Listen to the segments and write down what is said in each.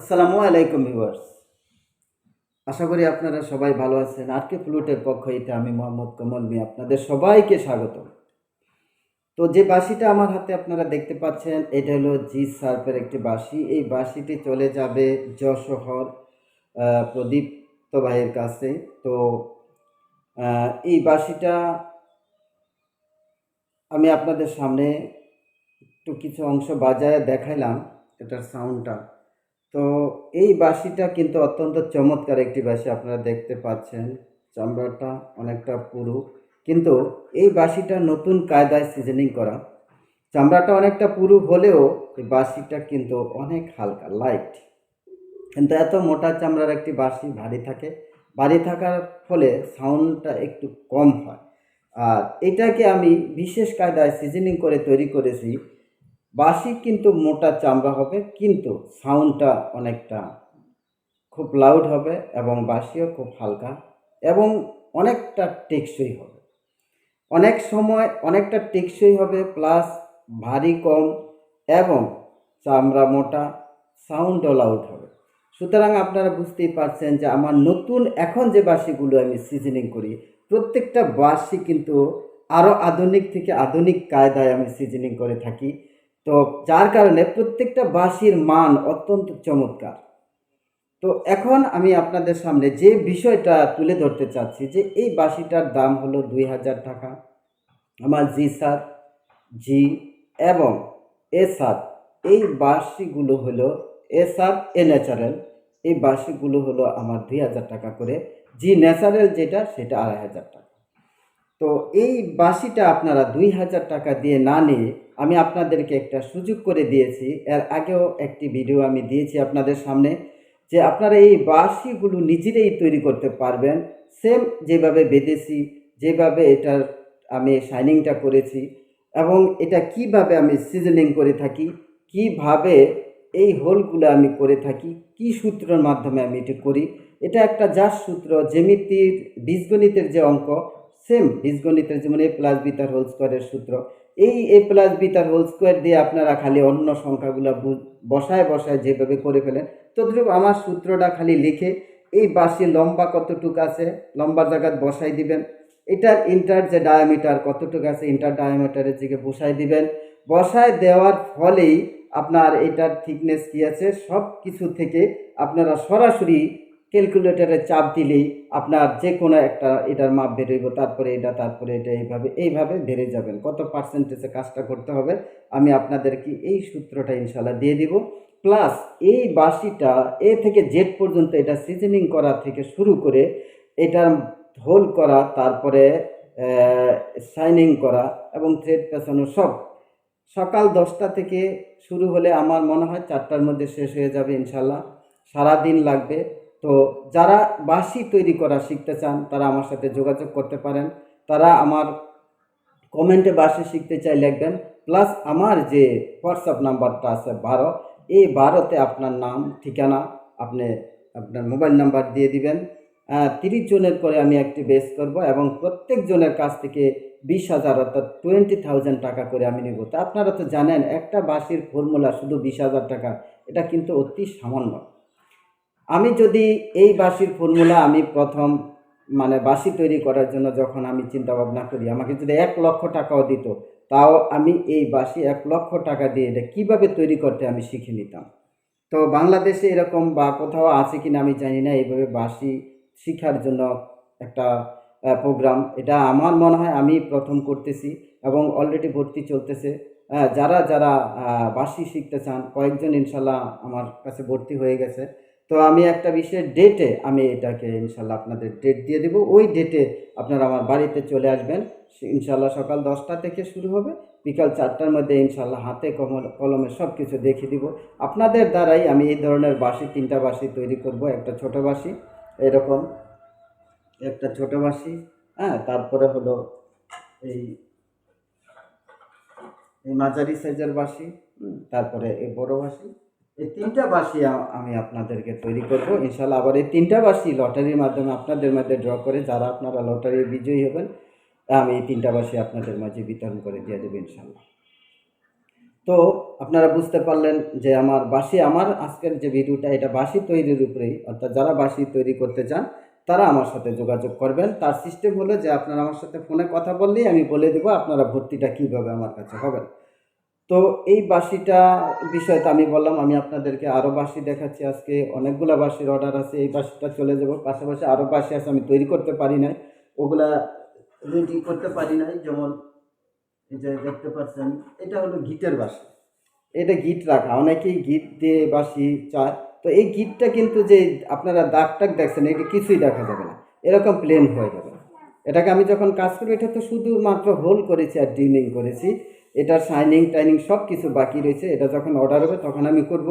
আসসালামু আলাইকুম ভিউয়ার্স। আশা করি আপনারা সবাই ভালো আছেন। আরকে ফ্লুটের পক্ষ হইতে আমি মোহাম্মদ কমল মিয়া আপনাদের সবাইকে স্বাগতম। তো যে বাঁশিটা আমার হাতে আপনারা দেখতে পাচ্ছেন এটা হলো জি সার্ফের একটি বাঁশি। এই বাঁশিটি চলে যাবে যশোহর প্রদীপ্ত ভাইয়ের কাছে। তো এই বাঁশিটা আমি আপনাদের সামনে একটু কিছু অংশ বাজায় দেখাইলাম এটার সাউন্ডটা। তো এই বাঁশিটা কিন্তু অত্যন্ত চমৎকার একটি বাঁশি, আপনারা দেখতে পাচ্ছেন চামড়াটা অনেকটা পুরু, কিন্তু এই বাঁশিটা নতুন কায়দায় সিজনিং করা। চামড়াটা অনেকটা পুরু হলেও এই বাঁশিটা কিন্তু অনেক হালকা লাইট, কিন্তু এত মোটা চামড়ার একটি বাঁশি ভারী থাকে, ভারী থাকার ফলে সাউন্ডটা একটু কম হয়। আর এটাকে আমি বিশেষ কায়দায় সিজনিং করে তৈরি করেছি। বাঁশি কিন্তু মোটা চামড়া হবে, কিন্তু সাউন্ডটা অনেকটা খুব লাউড হবে এবং বাঁশিও খুব হালকা এবং অনেকটা টেকসই হবে। অনেক সময় অনেকটা টেকসই হবে, প্লাস ভারী কম এবং চামড়া মোটা, সাউন্ডও লাউড হবে। সুতরাং আপনারা বুঝতেই পারছেন যে আমার নতুন এখন যে বাঁশিগুলো আমি সিজনিং করি, প্রত্যেকটা বাঁশি কিন্তু আরও আধুনিক থেকে আধুনিক কায়দায় আমি সিজনিং করে থাকি। তো যার কারণে প্রত্যেকটা বাঁশির মান অত্যন্ত চমৎকার। তো এখন আমি আপনাদের সামনে যে বিষয়টা তুলে ধরতে চাচ্ছি যে এই বাঁশিটার দাম হলো 2000 টাকা। আমার জি স্যার, জি এবং এ স্যার, এই বাঁশিগুলো হলো এ স্যার এ ন্যাচারাল, এই বাঁশিগুলো হলো আমার 2000 টাকা করে। জি ন্যাচারাল যেটা সেটা 2500 টাকা। তো এই বাঁশিটা আপনারা 2000 টাকা দিয়ে না নিয়ে আমি আপনাদেরকে একটা সুযোগ করে দিয়েছি। এর আগেও একটি ভিডিও আমি দিয়েছি আপনাদের সামনে যে আপনারা এই বাঁশিগুলো নিজেরাই তৈরি করতে পারবেন। সেম যেভাবে বেঁধেছি, যেভাবে এটার আমি শাইনিংটা করেছি এবং এটা কিভাবে আমি সিজনিং করে থাকি, কিভাবে এই হোলগুলো আমি করে থাকি, কি সূত্রের মাধ্যমে আমি এটা করি। এটা একটা জাস্ট সূত্র, জ্যামিতির বীজগণিতের যে অঙ্ক, সেম বীজগণিতের যেমন এ প্লাস বি তার হোল স্কোয়ারের সূত্র, এই এ প্লাস বি তার হোল স্কোয়ার দিয়ে আপনারা খালি অন্য সংখ্যাগুলো বসায় বসায় যেভাবে করে ফেলেন, তদ্রূপ আমার সূত্রটা খালি লিখে এই বাঁশি লম্বা কতটুকু আছে লম্বার জায়গায় বসাই দিবেন, এটার ইন্টার যে ডায়ামিটার কতটুকু আছে ইন্টার ডায়ামিটারের দিকে বসাই দিবেন। বসায় দেওয়ার ফলেই আপনার এটার থিকনেস কী আছে সব কিছু থেকে আপনারা সরাসরি ক্যালকুলেটারে চাপ দিলেই আপনার যে কোনো একটা এটার মাপ বেরোইব, তারপরে এটা, তারপরে এটা, এইভাবে বেড়ে যাবেন। কত পার্সেন্টেজে কাজটা করতে হবে আমি আপনাদেরকে এই সূত্রটা ইনশাল্লাহ দিয়ে দিব। প্লাস এই বাঁশিটা এ থেকে জেড পর্যন্ত এটা সিজনিং করা থেকে শুরু করে এটার হোল করা, তারপরে শাইনিং করা এবং থ্রেড পেঁচানো সব সকাল 10টা থেকে শুরু হলে আমার মনে হয় 4টার মধ্যে শেষ হয়ে যাবে ইনশাল্লাহ। সারাদিন লাগবে। তো যারা বাঁশি তৈরি করা শিখতে চান তারা আমার সাথে যোগাযোগ করতে পারেন। তারা আমার কমেন্টে বাঁশি শিখতে চাই লিখবেন, প্লাস আমার যে হোয়াটসঅ্যাপ নাম্বারটা আছে 12, এই 12তে আপনার নাম ঠিকানা আপনি আপনার মোবাইল নাম্বার দিয়ে দিবেন। 30 জনের করে আমি একটি বেস করব এবং প্রত্যেক জনের কাছ থেকে 20,000 অর্থাৎ 20,000 টাকা করে আমি নেব। তা আপনারা তো জানেন একটা বাঁশির ফর্মুলা শুধু 20,000 টাকা, এটা কিন্তু অতি সামান্য। আমি যদি এই বাঁশির ফর্মুলা আমি প্রথম মানে বাঁশি তৈরি করার জন্য যখন আমি চিন্তা ভাবনা করি, আমাকে যদি 1,00,000 টাকাও দিত, তাও আমি এই বাঁশি 1,00,000 টাকা দিয়ে এটা কীভাবে তৈরি করতে আমি শিখে নিতাম। তো বাংলাদেশে এরকম বা কোথাও আছে কিনা আমি জানি না এইভাবে বাঁশি শিখার জন্য একটা প্রোগ্রাম। এটা আমার মনে হয় আমি প্রথম করতেছি এবং অলরেডি ভর্তি চলতেছে। যারা যারা বাঁশি শিখতে চান কয়েকজন ইনশাল্লাহ আমার কাছে ভর্তি হয়ে গেছে। তো আমি একটা বিশেষ ডেটে আমি এটাকে ইনশাল্লাহ আপনাদের ডেট দিয়ে দেবো। ওই ডেটে আপনারা আমার বাড়িতে চলে আসবেন। ইনশাল্লাহ সকাল 10টা থেকে শুরু হবে, বিকাল 4টার মধ্যে ইনশাল্লাহ হাতে কলমে সব কিছু দেখিয়ে দিব। আপনাদের দ্বারাই আমি এই ধরনের বাঁশি 3টা বাঁশি তৈরি করব। একটা ছোট বাঁশি, এরকম একটা ছোট বাঁশি, তারপরে হলো এই এই মাঝারি সাইজের বাঁশি, তারপরে এই বড় বাঁশি। এই 3টা বাঁশি আমি আপনাদেরকে তৈরি করব ইনশাল্লাহ। আবার এই 3টা বাঁশি লটারির মাধ্যমে আপনাদের মধ্যে ড্র করে যারা আপনারা লটারির বিজয়ী হবেন, আমি এই 3টা বাঁশি আপনাদের মাঝে বিতরণ করে দিয়ে দেবো ইনশাল্লাহ। তো আপনারা বুঝতে পারলেন যে আমার বাঁশি, আমার আজকের যে ভিডিওটা এটা বাঁশি তৈরির উপরেই, অর্থাৎ যারা বাঁশি তৈরি করতে চান তারা আমার সাথে যোগাযোগ করবেন। তার সিস্টেম হলো যে আপনারা আমার সাথে ফোনে কথা বললেই আমি বলে দেবো আপনারা ভর্তিটা কীভাবে আমার কাছে হবেন। তো এই বাঁশিটা বিষয়ে তো আমি বললাম, আমি আপনাদেরকে আরও বাঁশি দেখাচ্ছি। আজকে অনেকগুলো বাঁশির অর্ডার আছে, এই বাঁশিটা চলে যাব। পাশাপাশি আরও বাঁশি আছে আমি তৈরি করতে পারি নাই, ওগুলা রেডি করতে পারি নাই। যেমন এই যে দেখতে পাচ্ছেন, এটা হলো গিটের বাঁশি, এটা গিট রাখা, অনেকেই গিট দিয়ে বাঁশি চায়। তো এই গিটটা কিন্তু যে আপনারা দাগ টাগ দেখছেন এটা কিছুই দেখা যাবে না, এরকম প্লেন হয়ে যাবে। এটাকে আমি যখন কাজ করবো, এটা তো শুধুমাত্র হোল করেছি আর ডিউনিং করেছি, এটার শাইনিং টাইনিং সব কিছু বাকি রয়েছে। এটা যখন অর্ডার হবে তখন আমি করব।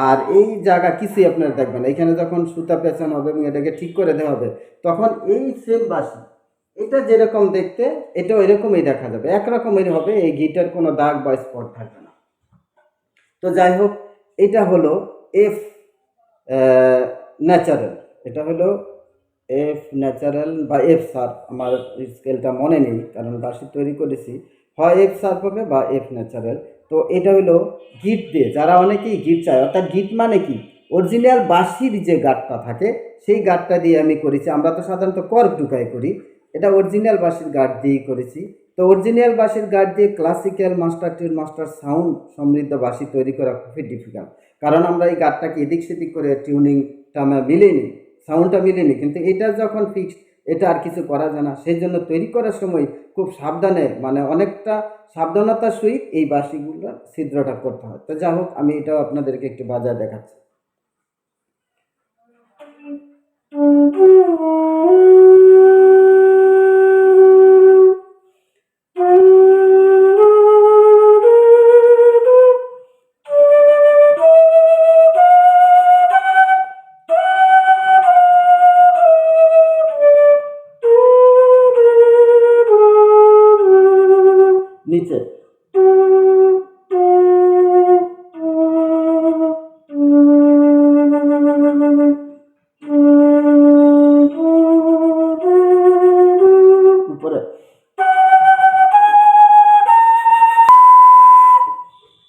আর এই জায়গা কিছুই আপনারা দেখবেন না, এখানে যখন সুতা পেঁচানো হবে এবং এটাকে ঠিক করে দেওয়া হবে তখন এই সেম বাঁশি এটা যেরকম দেখতে এটা এরকমই দেখা যাবে, একরকমের হবে, এই গিটার কোনো দাগ বা স্পট থাকবে না। তো যাই হোক, এটা হলো এফ ন্যাচারাল, এটা হলো এফ ন্যাচারাল বা এফ শার্প, আমার স্কেলটা মনে নেই কারণ বাঁশি তৈরি করেছি, হয় এফ শার্প হবে বা এফ ন্যাচারাল। তো এটা হলো গিট দিয়ে, যারা অনেকেই গিট চায়, অর্থাৎ গিট মানে কি, অরিজিনাল বাঁশির যে গাঁটটা থাকে সেই গাঁটটা দিয়ে আমি করেছি। আমরা তো সাধারণত কর্ক ঢুকাই করি, এটা অরিজিনাল বাঁশির গাঁট দিয়েই করেছি। তো অরিজিনাল বাঁশির গাঁট দিয়ে classical master tune master sound সমৃদ্ধ বাঁশি তৈরি করা খুবই ডিফিকাল্ট, কারণ আমরা এই গাঁটটাকে এদিক সেদিক করে টিউনিংটা আমরা মিলিয়ে সাউন্ডটা মিলেনি, কিন্তু এটা যখন ফিক্সড এটা আর কিছু করা যায় না। সেই জন্য তৈরি করার সময় খুব সাবধানে, মানে অনেকটা সাবধানতার সহিত এই বাঁশিগুলো ছিদ্রটা করতে হয়। তো যাই হোক, আমি এটাও আপনাদেরকে একটু বাজায় দেখাচ্ছি। নিচে উপরে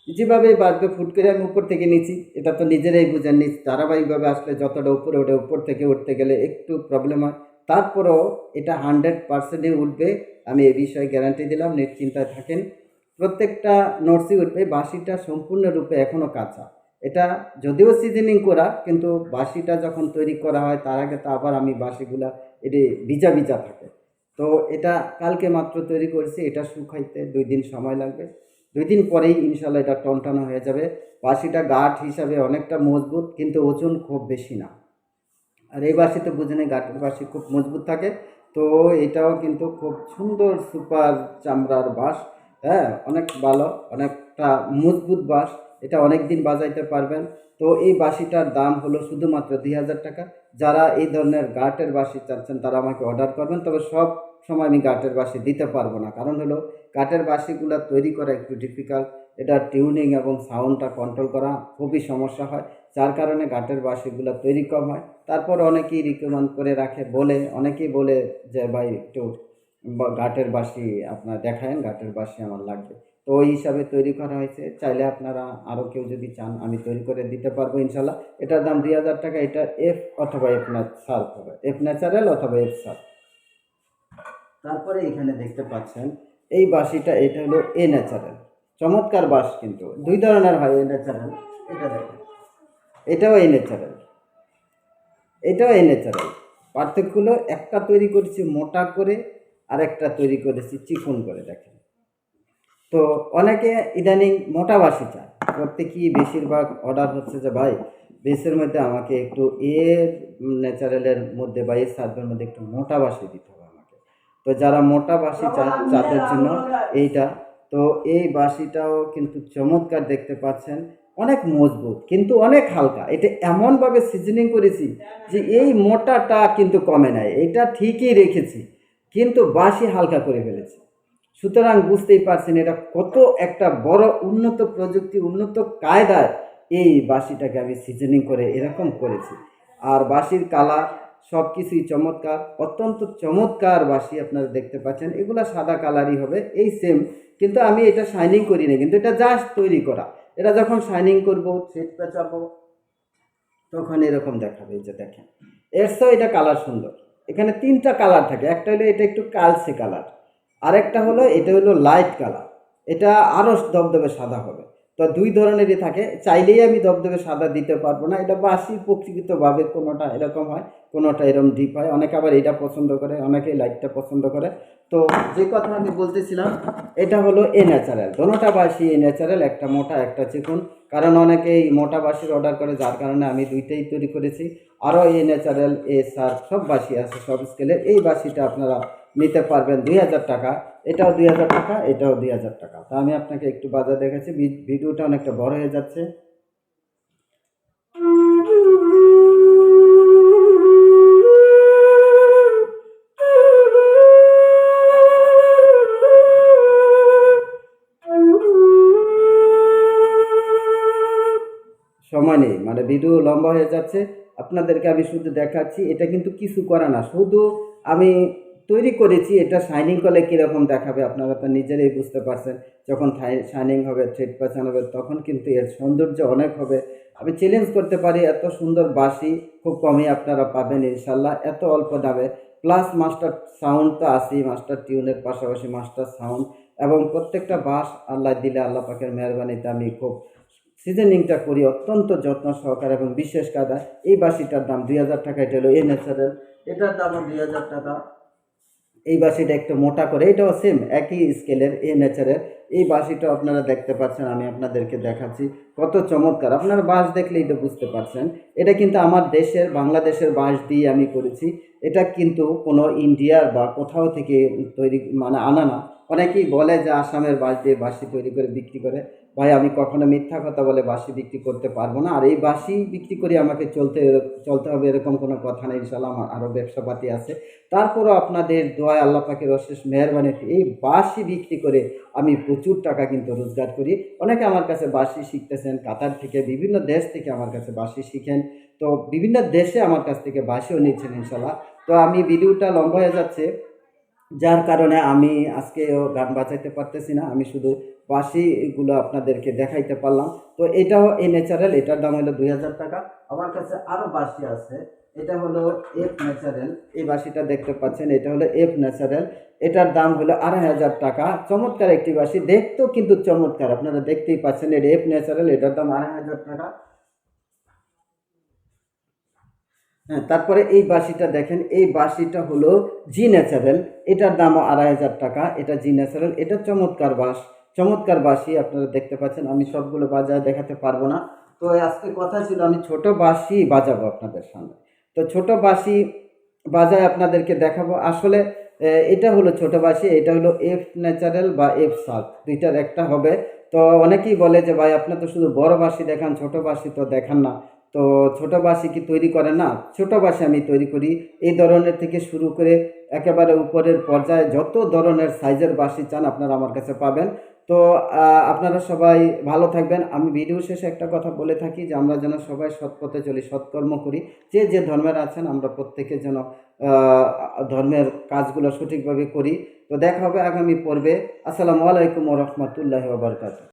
যেভাবে বাজবে ফুট করে আমি উপর থেকে নিচ্ছি, এটা তো নিজেরাই বুঝেন, নিচ ধারাবাহিকভাবে আসলে যতটা উপরে ওঠে, উপর থেকে উঠতে গেলে একটু প্রবলেম হয়, তারপরেও এটা 100%ই উঠবে, আমি এ বিষয়ে গ্যারান্টি দিলাম, নিশ্চিন্তায় থাকেন। প্রত্যেকটা নোটসই উঠবে। বাঁশিটা সম্পূর্ণরূপে এখনও কাঁচা, এটা যদিও সিজনিং করা, কিন্তু বাঁশিটা যখন তৈরি করা হয় তার আগে তো আবার আমি বাঁশিগুলা এটি ভিজা ভিজা থাকে। তো এটা কালকে মাত্র তৈরি করেছি, এটা শুকাইতে 2 দিন সময় লাগবে, 2 দিন পরেই ইনশাল্লাহ এটা টনটনা হয়ে যাবে। বাঁশিটা গাঁট হিসাবে অনেকটা মজবুত, কিন্তু ওজন খুব বেশি না। আর এই বাঁশি তো বুঝেনি, গাঁটের বাঁশি খুব মজবুত থাকে। তো এটাও কিন্তু খুব সুন্দর সুপার চামড়ার বাঁশ, হ্যাঁ, অনেক ভালো, অনেকটা মজবুত বাঁশ, এটা অনেক দিন বাজাইতে পারবেন। তো এই বাঁশিটার দাম হলো শুধুমাত্র 2000 টাকা। যারা এই ধরনের গাঁটের বাঁশি চাচ্ছেন তারা আমাকে অর্ডার করবেন, তবে সব সময় আমি গাঁটের বাঁশি দিতে পারবো না, কারণ হলো কাঠের বাঁশিগুলো তৈরি করা একটু ডিফিকাল্ট, এটা টিউনিং এবং সাউন্ডটা কন্ট্রোল করা খুবই সমস্যা হয়, যার কারণে কাঠের বাঁশিগুলো তৈরি কম হয়। তারপর অনেকেই রিকমেন্ড করে রাখে, বলে অনেকেই বলে যে ভাই একটু কাঠের বাঁশি আপনার দেখায়েন, কাঠের বাঁশি আমার লাগবে। তো ওই হিসাবে তৈরি করা হয়েছে, চাইলে আপনারা আরও কেউ যদি চান আমি তৈরি করে দিতে পারবো ইনশাল্লাহ। এটার দাম 2000 টাকা। এটা এফ অথবা এফ শার্প হবে, এফ ন্যাচারাল অথবা এফ শার্প। তারপরে এখানে দেখতে পাচ্ছেন এই বাঁশিটা, এটা হলো এ ন্যাচারাল, চমৎকার বাঁশ, কিন্তু 2 ধরনের হয় এ ন্যাচারাল, এটা দেখেন, এটাও এ ন্যাচারাল, এটাও এ ন্যাচারাল। পার্থক্য হলো একটা তৈরি করেছি মোটা করে আর একটা তৈরি করেছি চিকন করে, দেখেন। তো অনেকে ইদানিং মোটা বাঁশি চায়, প্রত্যেকই বেশিরভাগ অর্ডার হচ্ছে যে ভাই বেসের মধ্যে আমাকে একটু এর ন্যাচারালের মধ্যে বা এর সার্ভের মধ্যে একটু মোটা বাঁশি দিতে হবে আমাকে। তো যারা মোটা বাঁশি চায় তাদের জন্য এইটা। তো এই বাঁশিটাও কিন্তু চমৎকার, দেখতে পাচ্ছেন, অনেক মজবুত কিন্তু অনেক হালকা। এটা এমনভাবে সিজনিং করেছি যে এই মোটাটা কিন্তু কমে নাই, এটা ঠিকই রেখেছি, কিন্তু বাঁশি হালকা করে ফেলেছি। সুতরাং বুঝতেই পারছেন এটা কত একটা বড় উন্নত প্রযুক্তি, উন্নত কায়দায় এই বাঁশিটাকে আমি সিজনিং করে এরকম করেছি। আর বাঁশির কালার সব কিছুই চমৎকার, অত্যন্ত চমৎকার বাঁশি আপনারা দেখতে পাচ্ছেন। এগুলা সাদা কালারই হবে, এই সেম, কিন্তু আমি এটা শাইনিং করি না, কিন্তু এটা জাস্ট তৈরি করা। এটা যখন শাইনিং করবো, থ্রেড পেঁচাবো, তখন এরকম দেখাবে। এই যে দেখেন, এর চেয়েও এটা কালার সুন্দর। এখানে তিনটা কালার থাকে, একটা হলো এটা একটু কালচে কালার, আরেকটা হলো এটা হলো লাইট কালার, এটা আরও দবদবে সাদা হবে। তো দুই ধরনেরই থাকে, চাইলেই আমি দবদবে সাদা দিতে পারবো না। এটা বাসি প্রকৃতভাবে কোনোটা এরকম হয়, কোনোটা এরকম ডিপ হয়। অনেকে আবার এটা পছন্দ করে, অনেকেই লাইটটা পছন্দ করে। তো যে কথা আমি বলতেছিলাম, এটা হলো এ ন্যাচারাল, দোনোটা বাসি এ ন্যাচারাল, একটা মোটা একটা চিকন। কারণ অনেকেই মোটা বাঁশির অর্ডার করে, যার কারণে আমি দুইটাই তৈরি করেছি। আরও এ ন্যাচারাল, এ সার্ফ সব বাঁশি আছে, সব স্কেলের। এই বাঁশিটা আপনারা নিতে পারবেন 2000 টাকা, এটাও 2000 টাকা, এটাও 2000 টাকা। তা আমি আপনাকে একটু বাজার দেখাচ্ছি, ভিডিওটা অনেকটা বড় হয়ে যাচ্ছে। সময় নেই, মানে ভিডিও লম্বা হয়ে যাচ্ছে। আপনাদেরকে আমি শুধু দেখাচ্ছি, এটা কিন্তু কিছু করা না, শুধু আমি তৈরি করেছি। এটা শাইনিং করলে কীরকম দেখাবে আপনারা তো নিজেরাই বুঝতে পারছেন। যখন শাইনিং হবে, থ্রেড প্যাচান হবে, তখন কিন্তু এর সৌন্দর্য অনেক হবে। আমি চ্যালেঞ্জ করতে পারি, এত সুন্দর বাঁশি খুব কমই আপনারা পাবেন ইনশাল্লাহ, এত অল্প দামে। প্লাস মাস্টার সাউন্ড তো আছেই, মাস্টার টিউনের পাশাপাশি মাস্টার সাউন্ড, এবং প্রত্যেকটা বাঁশ আল্লাহ দিলে, আল্লাহ পাকের মেহরবানিতে আমি খুব সিজনিংটা করি অত্যন্ত যত্ন সহকারে এবং বিশেষ কায়দা। এই বাঁশিটার দাম 2000 টাকা, এটা হলো এ ন্যাচারাল, এটার দামও 2000 টাকা। এই বাঁশিটা একটু মোটা করে, এটাও সেম একই স্কেলের, এ ন্যাচারাল। এই বাঁশিটা আপনারা দেখতে পাচ্ছেন, আমি আপনাদেরকে দেখাচ্ছি কত চমৎকার। আপনারা বাঁশ দেখলেই তো বুঝতে পারছেন। এটা কিন্তু আমার দেশের, বাংলাদেশের বাঁশ দিয়ে আমি করেছি। এটা কিন্তু কোনো ইন্ডিয়ার বা কোথাও থেকে তৈরি, মানে আনা না। অনেকেই বলে যে আসামের বাঁশ দিয়ে বাঁশি তৈরি করে বিক্রি করে। ভাই, আমি কখনো মিথ্যা কথা বলে বাঁশি বিক্রি করতে পারবো না। আর এই বাঁশি বিক্রি করে আমাকে চলতে হবে এরকম কোনো কথা নেই। ইনশাল্লাহ আমার আরও ব্যবসাপাতি আছে। তারপরও আপনাদের দোয়ায়, আল্লাহ পাকের অশেষ মেহরবানিতে এই বাঁশি বিক্রি করে আমি প্রচুর টাকা কিন্তু রোজগার করি। অনেকে আমার কাছে বাঁশি শিখতেছেন, কাতার থেকে, বিভিন্ন দেশ থেকে আমার কাছে বাঁশি শিখেন। তো বিভিন্ন দেশে আমার কাছ থেকে বাঁশিও নিচ্ছেন ইনশাল্লাহ। তো আমি ভিডিওটা লম্বা হয়ে যাচ্ছে, যার কারণে আমি আজকেও গান বাজাইতে পারতেছি না, আমি শুধু বাঁশিগুলো আপনাদেরকে দেখাইতে পারলাম। তো এটাও এই ন্যাচারাল, এটার দাম হলো 2000 টাকা। আমার কাছে আরও বাঁশি আছে, এটা হলো এফ ন্যাচারাল, এই বাঁশিটা দেখতে পাচ্ছেন, এটা হলো এফ ন্যাচারাল, এটার দাম হলো 2500 টাকা। চমৎকার একটি বাঁশি, দেখতেও কিন্তু চমৎকার, আপনারা দেখতেই পাচ্ছেন। এটা এফ ন্যাচারাল, এটার দাম 2500 টাকা। হ্যাঁ, তারপরে এই বাঁশিটা দেখেন, এই বাঁশিটা হলো জি ন্যাচারাল, এটার দামও 2500 টাকা। এটা জি ন্যাচারাল, এটা চমৎকার চমৎকার বাঁশি আপনারা দেখতে পাচ্ছেন। আমি সবগুলো বাজায় দেখাতে পারবো না। তো আজকে কথা ছিল আমি ছোট বাঁশি বাজাবো আপনাদের সামনে। তো ছোট বাঁশি বাজায় আপনাদেরকে দেখাবো। আসলে এটা হলো ছোট বাঁশি, এটা হলো এফ ন্যাচারাল বা এফ সাত, দুইটার একটা হবে। তো অনেকেই বলে যে ভাই, আপনি তো শুধু বড় বাঁশি দেখান, ছোট বাঁশি তো দেখান না। তো ছোট বাঁশি কি তৈরি করেন না? ছোট বাঁশি আমি তৈরি করি, এই ধরনের থেকে শুরু করে একেবারে উপরের পর্যায়ে যত ধরনের সাইজের বাঁশি চান আপনারা আমার কাছে পাবেন। তো আপনারা সবাই ভালো থাকবেন। আমি ভিডিও শেষে একটা কথা বলে থাকি যে আমরা যেন সবাই সৎ পথে চলি, সৎকর্ম করি। যে যে ধর্মের আছেন আমরা প্রত্যেকে যেন ধর্মের কাজগুলো সঠিকভাবে করি। তো দেখা হবে আগামী পর্বে। আসসালামু আলাইকুম ওয়া রাহমাতুল্লাহি ওয়া বারাকাতুহু।